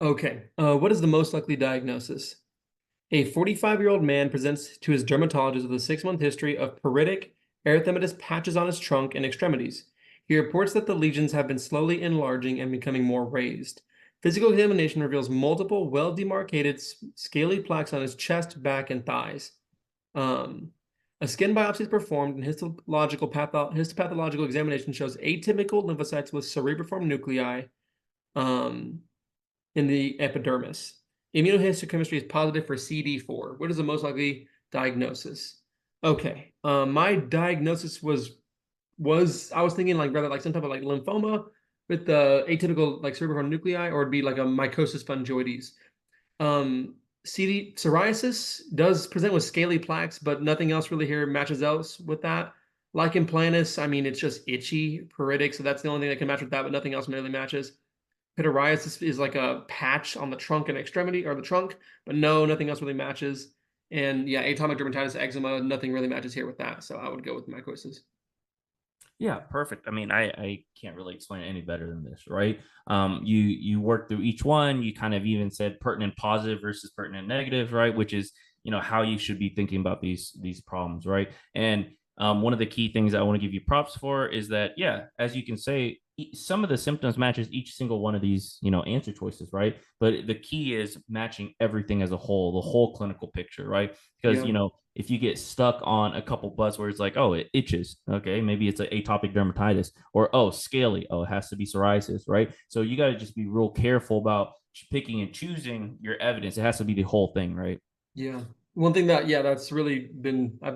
Okay. What is the most likely diagnosis? A 45-year-old man presents to his dermatologist with a 6-month history of pruritic erythematous patches on his trunk and extremities. He reports that the lesions have been slowly enlarging and becoming more raised. Physical examination reveals multiple well-demarcated scaly plaques on his chest, back, and thighs. Um, a skin biopsy is performed, and histopathological examination shows atypical lymphocytes with cerebriform nuclei um, in the epidermis. Immunohistochemistry is positive for CD4. What is the most likely diagnosis? Okay. My diagnosis was I was thinking like rather like some type of like lymphoma with the atypical like cerebral nuclei, or it'd be like a mycosis fungoides. Um, CD psoriasis does present with scaly plaques, but nothing else really here matches else with that. Lichen planus, I mean, it's just itchy, pruritic, so that's the only thing that can match with that, but nothing else really matches. Pityriasis is like a patch on the trunk and extremity, or the trunk, but no, nothing else really matches. And yeah, atopic dermatitis, eczema, nothing really matches here with that. So I would go with mycosis. Yeah, perfect. I mean, I can't really explain it any better than this, right? You work through each one. You kind of even said pertinent positive versus pertinent negative, right? Which is how you should be thinking about these problems, right? And one of the key things I want to give you props for is that, yeah, as you can say, some of the symptoms matches each single one of these answer choices, right? But the key is matching everything as a whole, the whole clinical picture, right? Because Yeah. if you get stuck on a couple buzzwords like, oh, it itches, okay, maybe it's an atopic dermatitis, or oh, scaly, oh, it has to be psoriasis, right? So you got to just be real careful about picking and choosing your evidence. It has to be the whole thing, right? Yeah. One thing that, yeah, that's really been, I've